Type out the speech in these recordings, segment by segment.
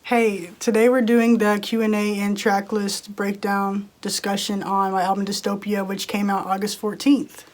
Hey, today we're doing the Q&A and tracklist breakdown discussion on my album Dystopia, which came out August 14th.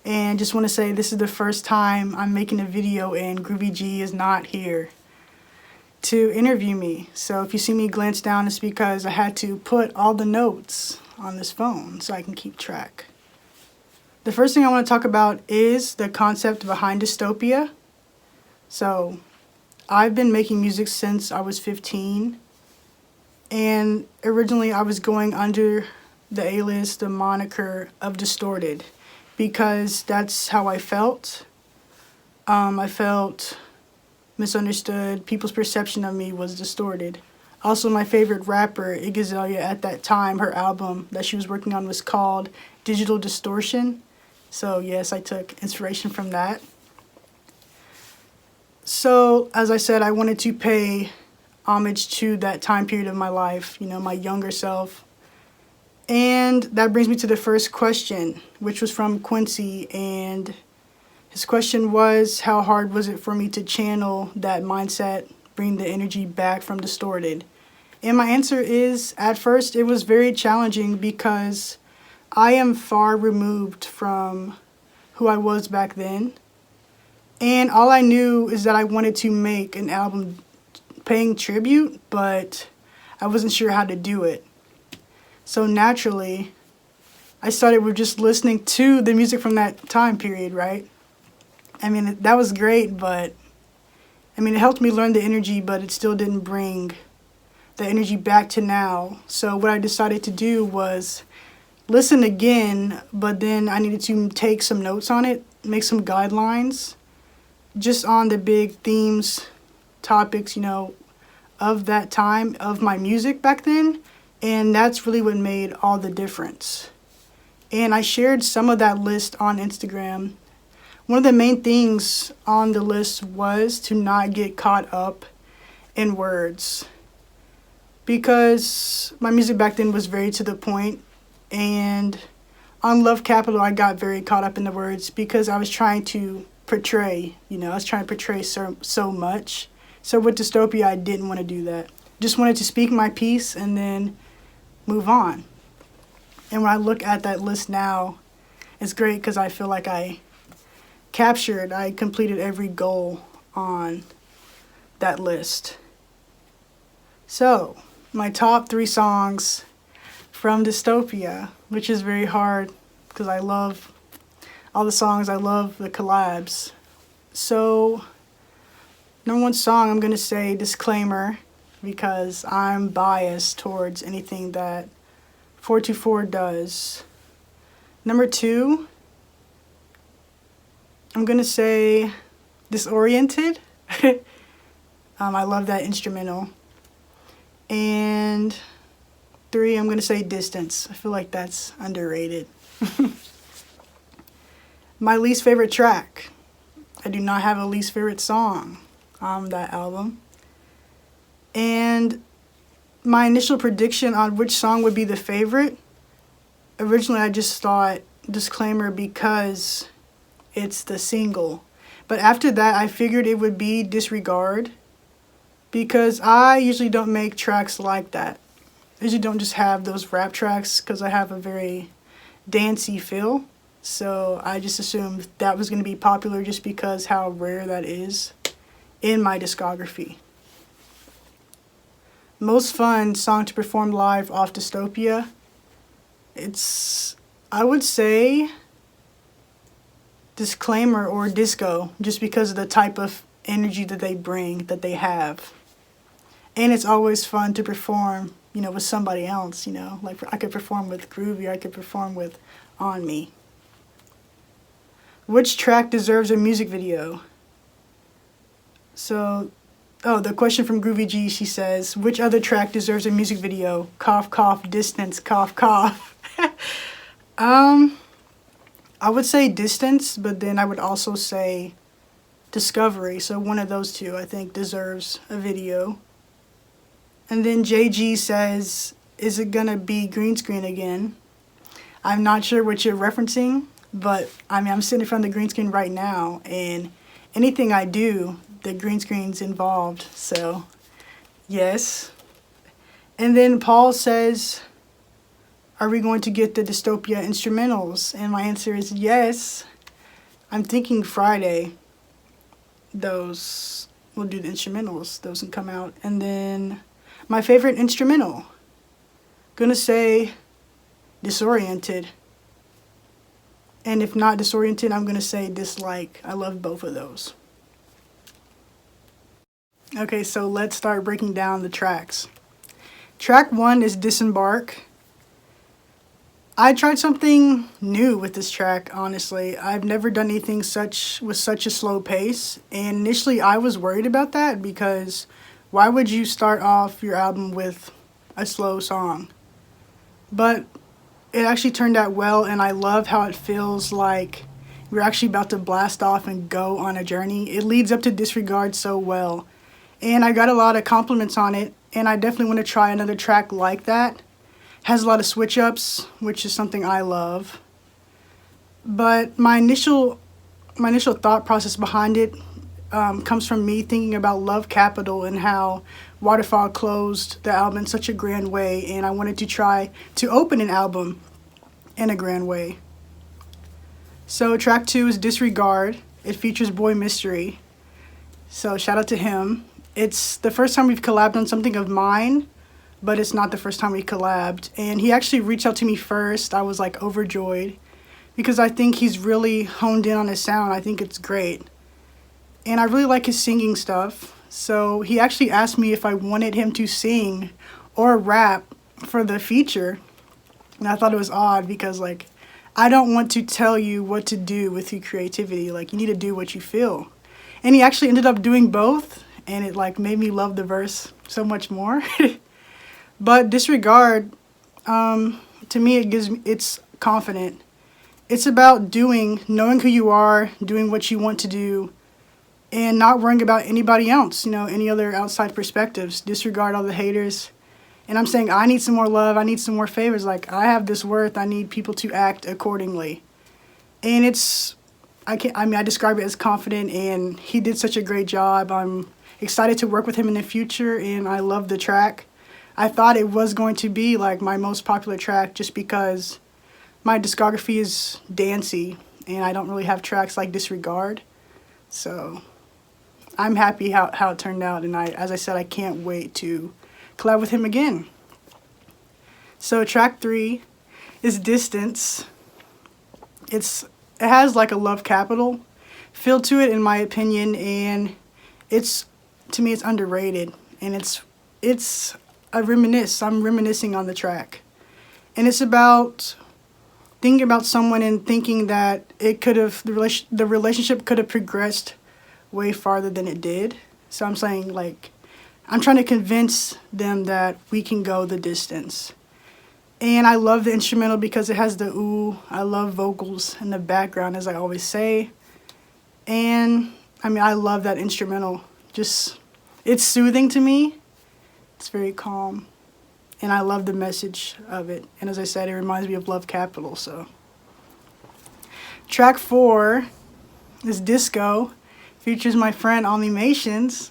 And just want to say this is the first time I'm making a video and GroovyG is not here to interview me. So if you see me glance down, it's because I had to put all the notes on this phone so I can keep track. The first thing I want to talk about is the concept behind dystopia. So I've been making music since I was 15, and originally I was going under the alias, the moniker of Distorted, because that's how I felt. I felt misunderstood. People's perception of me was distorted. Also, my favorite rapper, Iggy at that time, her album that she was working on was called Digital Distortion. So yes, I took inspiration from that. So, as I said, I wanted to pay homage to that time period of my life, my younger self. And that brings me to the first question, which was from Quincy. And his question was, how hard was it for me to channel that mindset, bring the energy back from Distorted? And my answer is, at first, it was very challenging because I am far removed from who I was back then. And all I knew is that I wanted to make an album paying tribute, but I wasn't sure how to do it. So naturally, I started with just listening to the music from that time period, right? I mean, that was great, but it helped me learn the energy, but it still didn't bring the energy back to now. So what I decided to do was listen again, but then I needed to take some notes on it, make some guidelines, just on the big themes, topics, of that time, of my music back then. And that's really what made all the difference. And I shared some of that list on Instagram. One of the main things on the list was to not get caught up in words, because my music back then was very to the point. And on Love Capital, I got very caught up in the words because I was trying to portray, so much. So with Dystopia, I didn't want to do that. Just wanted to speak my piece and then move on. And when I look at that list now, it's great because I feel like I completed every goal on that list. So, my top 3 songs from Dystopia, which is very hard because I love all the songs, I love the collabs. So, number 1 song, I'm going to say Disclaimer, because I'm biased towards anything that 424 does. Number 2, I'm going to say Disoriented. I love that instrumental. And 3, I'm going to say Distance. I feel like that's underrated. My least favorite track. I do not have a least favorite song on that album. And my initial prediction on which song would be the favorite, originally I just thought Disclaimer because it's the single. But after that, I figured it would be Disregard, because I usually don't make tracks like that. I usually don't just have those rap tracks because I have a very dancey feel. So I just assumed that was going to be popular just because how rare that is in my discography. Most fun song to perform live off Dystopia. I would say Disclaimer or Disco, just because of the type of energy that they bring, that they have. And it's always fun to perform, with somebody else, Like I could perform with GroovyG, I could perform with OnMe. Which track deserves a music video? So, the question from GroovyG, she says, which other track deserves a music video? Cough, cough, distance, cough, cough. I would say Distance, but then I would also say Discovery. So one of those two, I think, deserves a video. And then JayyG says, is it gonna be green screen again? I'm not sure what you're referencing, but I'm sitting in front of the green screen right now, and anything I do, the green screen's involved. So Yes. And then Paul says, are we going to get the Dystopia instrumentals? And my answer is yes. I'm thinking Friday, those we'll do the instrumentals. Those can come out. And then my favorite instrumental, gonna say Disoriented. And if not Disoriented, I'm gonna say Dislike. I love both of those. Okay, so let's start breaking down the tracks. Track 1 is Disembark. I tried something new with this track, honestly. I've never done anything with such a slow pace. And initially I was worried about that because why would you start off your album with a slow song? But it actually turned out well, and I love how it feels like we're actually about to blast off and go on a journey. It leads up to Disregard so well. And I got a lot of compliments on it, and I definitely want to try another track like that. Has a lot of switch ups, which is something I love. But my initial thought process behind it comes from me thinking about Love Capital and how Waterfall closed the album in such a grand way, and I wanted to try to open an album in a grand way. So track 2 is Disregard. It features Boi Mystery, so shout out to him. It's the first time we've collabed on something of mine, but it's not the first time we collabed. And he actually reached out to me first. I was like overjoyed because I think he's really honed in on his sound. I think it's great. And I really like his singing stuff. So he actually asked me if I wanted him to sing or rap for the feature. And I thought it was odd because like, I don't want to tell you what to do with your creativity. Like, you need to do what you feel. And he actually ended up doing both. And it like made me love the verse so much more. But Disregard, to me, it's confident. It's about knowing who you are, doing what you want to do, and not worrying about anybody else, any other outside perspectives. Disregard all the haters. And I'm saying I need some more love. I need some more favors. Like, I have this worth. I need people to act accordingly. And I describe it as confident, and he did such a great job. I'm excited to work with him in the future, and I love the track. I thought it was going to be like my most popular track just because my discography is dancey and I don't really have tracks like Disregard. So I'm happy how it turned out, and as I said, I can't wait to collab with him again. So track 3 is Distance. It has like a Love Capital feel to it in my opinion, and to me it's underrated, and I'm reminiscing on the track. And it's about thinking about someone and thinking that the relationship could have progressed way farther than it did. So I'm saying, like, I'm trying to convince them that we can go the distance. And I love the instrumental because it has the ooh. I love vocals in the background, as I always say. And I love that instrumental. It's soothing to me. It's very calm, and I love the message of it. And as I said, it reminds me of Love Capital. So track 4 is Disco. Features my friend OnmiMations.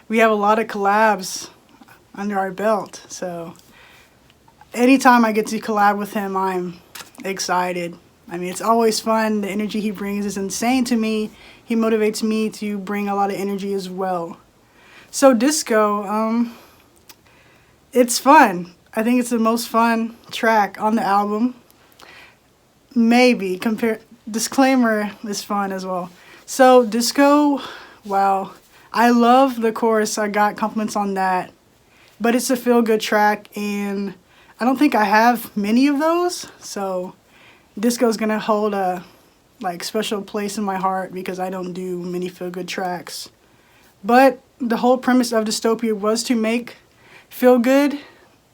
We have a lot of collabs under our belt, so anytime I get to collab with him, I'm excited. It's always fun. The energy he brings is insane to me. He motivates me to bring a lot of energy as well. So Disco, it's fun. I think it's the most fun track on the album. Maybe. Disclaimer is fun as well. So Disco, wow. I love the chorus. I got compliments on that. But it's a feel-good track, and I don't think I have many of those. So Disco's gonna hold a special place in my heart because I don't do many feel-good tracks. But the whole premise of Dystopia was to make feel-good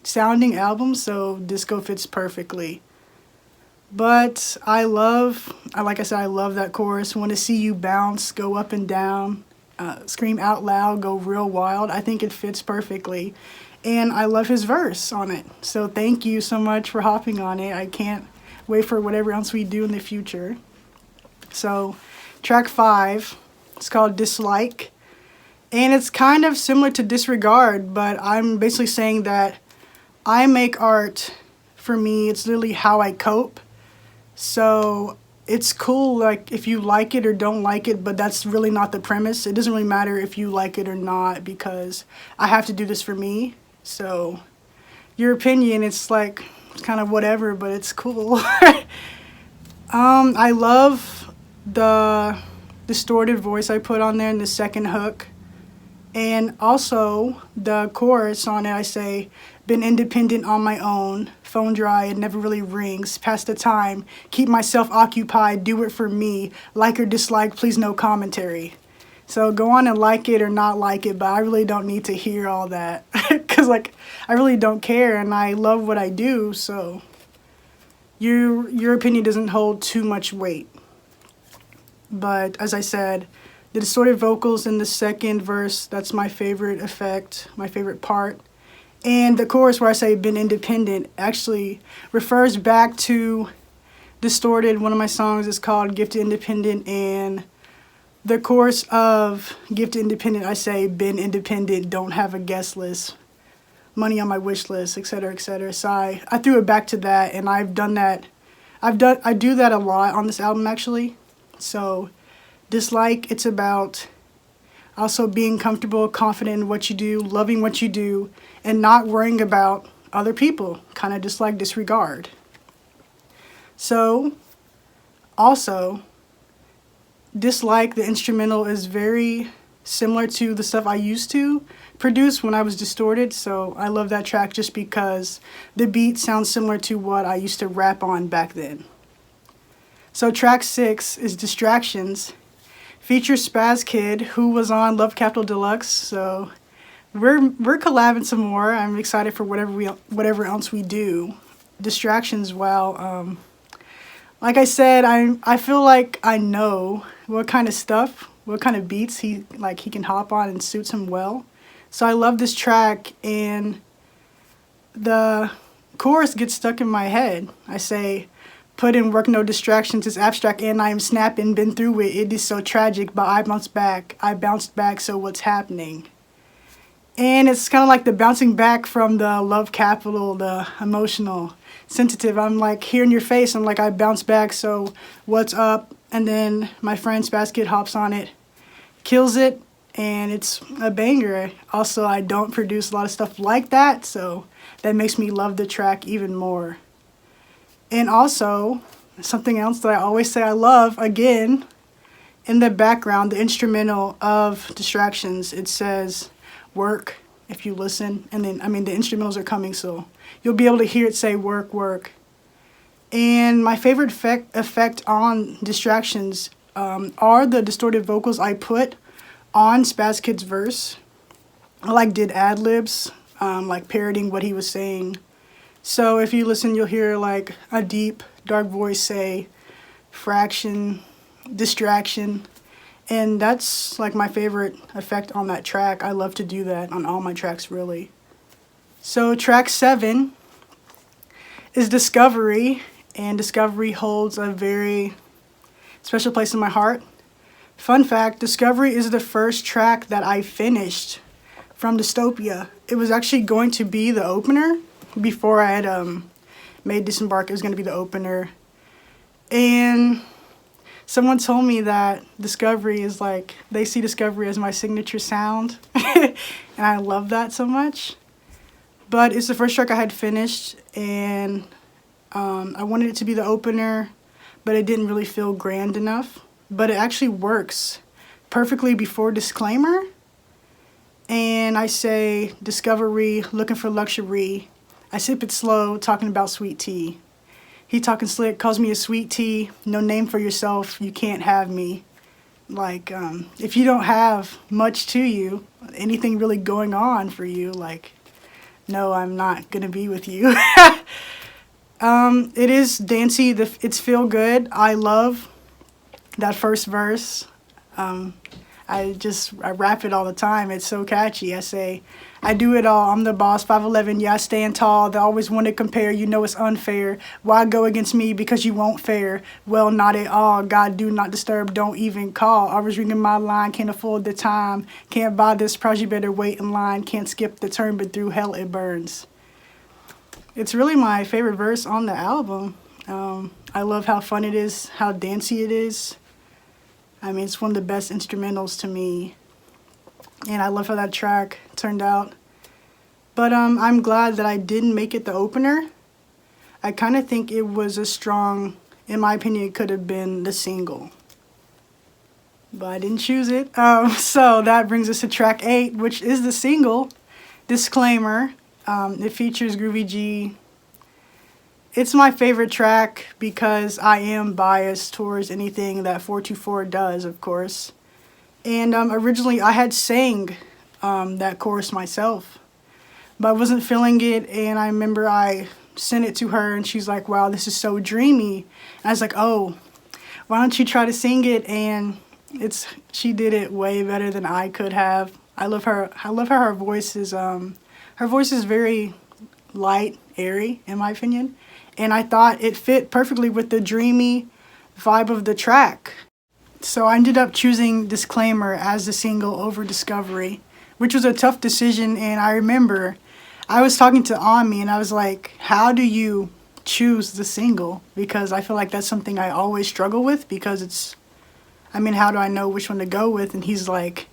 sounding albums, so Disco fits perfectly. But like I said, I love that chorus. Want to see you bounce, go up and down, scream out loud, go real wild. I think it fits perfectly. And I love his verse on it. So thank you so much for hopping on it. I can't wait for whatever else we do in the future. So track 5, it's called Dislike. And it's kind of similar to disregard, but I'm basically saying that I make art, for me, it's literally how I cope. So it's cool, like, if you like it or don't like it, but that's really not the premise. It doesn't really matter if you like it or not, because I have to do this for me. So your opinion, it's like, it's kind of whatever, but it's cool. I love the distorted voice I put on there in the second hook. And also the chorus on it, I say, been independent on my own, phone dry, it never really rings, past the time, keep myself occupied, do it for me, like or dislike, please no commentary. So go on and like it or not like it, but I really don't need to hear all that, because like, I really don't care, and I love what I do, so your opinion doesn't hold too much weight. But as I said, the distorted vocals in the second verse, that's my favorite effect, my favorite part. And the chorus where I say been independent actually refers back to Distorted. One of my songs is called Gifted Independent, and the chorus of Gifted Independent, I say been independent, don't have a guest list, money on my wish list, etc., etc. So I threw it back to that, and I've done that. I do that a lot on this album actually. So Dislike, it's about also being comfortable, confident in what you do, loving what you do, and not worrying about other people, kind of just like Disregard. So, also, Dislike, the instrumental, is very similar to the stuff I used to produce when I was Distorted, so I love that track just because the beat sounds similar to what I used to rap on back then. So track 6 is Distractions. Features SPAZZKYD, who was on Love Capital Deluxe, so we're collabing some more. I'm excited for whatever else we do. Distractions, well, like I said, I feel like I know what kind of stuff, what kind of beats he can hop on and suits him well. So I love this track, and the chorus gets stuck in my head. I say, put in work, no distractions, it's abstract and I am snapping, been through it, it is so tragic, but I bounced back, so what's happening? And it's kind of like the bouncing back from the love capital, the emotional, sensitive. I'm like here in your face, I'm like, I bounce back, so what's up? And then my friend SPAZZKYD hops on it, kills it, and it's a banger. Also, I don't produce a lot of stuff like that, so that makes me love the track even more. And also, something else that I always say I love, again, in the background, the instrumental of Distractions, it says work, if you listen. And then, I mean, the instrumentals are coming, so you'll be able to hear it say work, work. And my favorite effect on Distractions are the distorted vocals I put on SPAZZKYD's verse. I did ad-libs, like parroting what he was saying. So if you listen, you'll hear like a deep, dark voice say fraction, distraction, and that's like my favorite effect on that track. I love to do that on all my tracks, really. So track 7 is Discovery, and Discovery holds a very special place in my heart. Fun fact, Discovery is the first track that I finished from Dystopia. It was actually going to be the opener. Before I had made Disembark, it was going to be the opener. And someone told me that Discovery is like, they see Discovery as my signature sound. And I love that so much. But it's the first track I had finished, and I wanted it to be the opener, but it didn't really feel grand enough. But it actually works perfectly before Disclaimer. And I say, Discovery, looking for luxury. I sip it slow, talking about sweet tea. He talking slick, calls me a sweet tea. No name for yourself, you can't have me. Like, if you don't have much to you, anything really going on for you, like, no, I'm not gonna be with you. It is dancey, it's feel good. I love that first verse. I rap it all the time. It's so catchy. I say, I do it all. I'm the boss, 5'11", yeah, I stand tall. They always want to compare, you know it's unfair. Why go against me? Because you won't fare. Well, not at all. God, do not disturb, don't even call. I was reading my line, can't afford the time. Can't buy this prize, you better wait in line. Can't skip the turn, but through hell it burns. It's really my favorite verse on the album. I love how fun it is, how dancey it is. I mean, it's one of the best instrumentals to me. And I love how that track turned out. But I'm glad that I didn't make it the opener. I kind of think it was a strong, in my opinion, it could have been the single. But I didn't choose it. So that brings us to track 8, which is the single, Disclaimer. It features GroovyG. It's my favorite track because I am biased towards anything that 424 does, of course. And originally I had sang that chorus myself, but I wasn't feeling it, and I remember I sent it to her and she's like, wow, this is so dreamy. And I was like, oh, why don't you try to sing it? And she did it way better than I could have. I love her. Her voice is very light, airy, in my opinion. And I thought it fit perfectly with the dreamy vibe of the track. So I ended up choosing Disclaimer as the single over Discovery, which was a tough decision. And I remember I was talking to Onmi and I was like, how do you choose the single? Because I feel like that's something I always struggle with, because how do I know which one to go with? And he's like,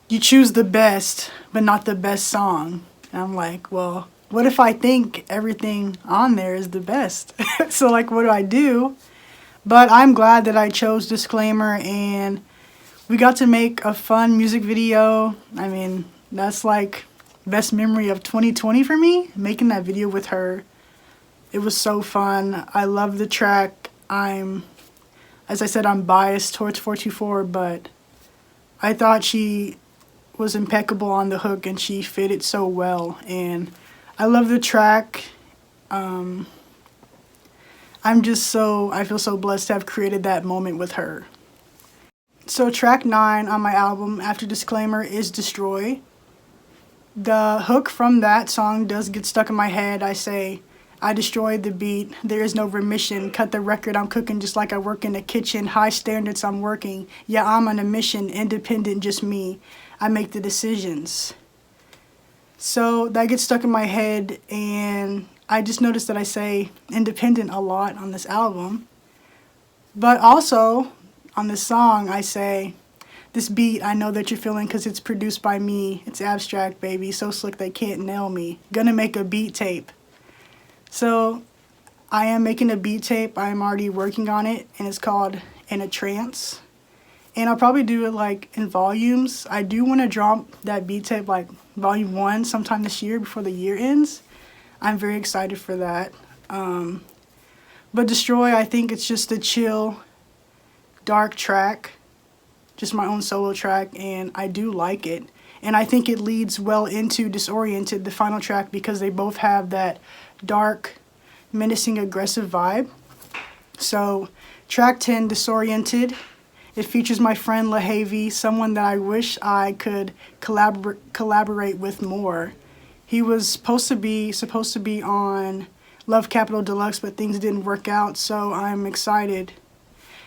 you choose the best, but not the best song. And I'm like, well, what if I think everything on there is the best? So like, what do I do? But I'm glad that I chose Disclaimer, and we got to make a fun music video. I mean, that's like best memory of 2020 for me, making that video with her. It was so fun. I love the track. As I said, I'm biased towards 424, but I thought she was impeccable on the hook and she fit it so well. And I love the track. I feel so blessed to have created that moment with her. So track 9 on my album after Disclaimer is Destroy. The hook from that song does get stuck in my head. I say, I destroyed the beat, there is no remission, cut the record, I'm cooking just like I work in the kitchen, high standards I'm working, yeah I'm on a mission, independent just me, I make the decisions. So that gets stuck in my head, and I just noticed that I say independent a lot on this album. But also on this song I say, this beat I know that you're feeling because it's produced by me, it's abstract baby, so slick they can't nail me, gonna make a beat tape. So I am making a beat tape. I am already working on it, and it's called In a Trance. And I'll probably do it like in volumes. I do want to drop that beat tape like volume 1 sometime this year before the year ends. I'm very excited for that. But Destroy, I think it's just a chill, dark track, just my own solo track, and I do like it. And I think it leads well into Disoriented, the final track, because they both have that dark, menacing, aggressive vibe. So track 10, Disoriented, it features my friend Lahavey, someone that I wish I could collaborate with more. He was supposed to be on Love Capital Deluxe, but things didn't work out, so I'm excited.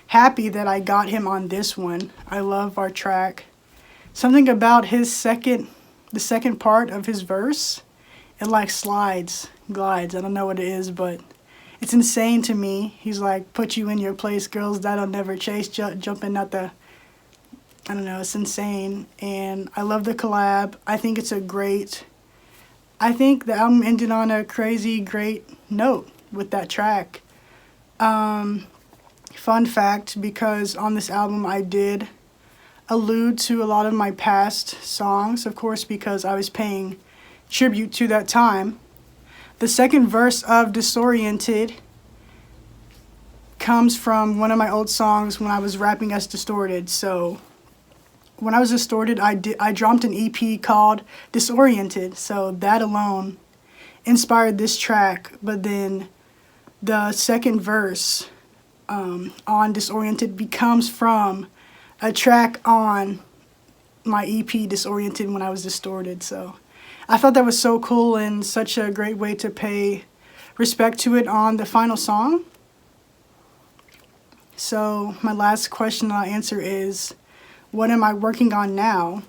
Happy that I got him on this one. I love our track. Something about the second part of his verse, it like glides. I don't know what it is, but it's insane to me. He's like, put you in your place, girls that'll never chase, jumping at the, I don't know, it's insane. And I love the collab. I think the album ended on a crazy great note with that track. Fun fact, because on this album I did allude to a lot of my past songs, of course, because I was paying tribute to that time. The second verse of Disoriented comes from one of my old songs when I was rapping as Distorted. So when I was Distorted, I dropped an EP called Disoriented. So that alone inspired this track. But then the second verse on Disoriented becomes from a track on my EP Disoriented when I was Distorted. So I thought that was so cool and such a great way to pay respect to it on the final song. So my last question I'll answer is, what am I working on now?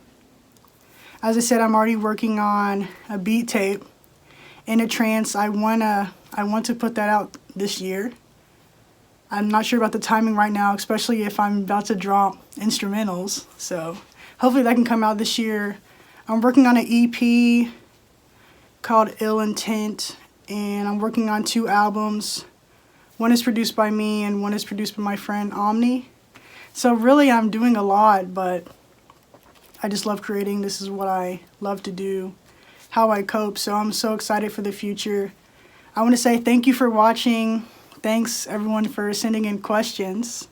As I said, I'm already working on a beat tape in a trance. I want to put that out this year. I'm not sure about the timing right now, especially if I'm about to drop instrumentals. So hopefully that can come out this year. I'm working on an EP called Ill Intent, and I'm working on 2 albums. One is produced by me and one is produced by my friend Omni. So really I'm doing a lot, but I just love creating. This is what I love to do, how I cope. So I'm so excited for the future. I want to say thank you for watching. Thanks everyone for sending in questions.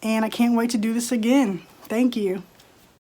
And I can't wait to do this again. Thank you.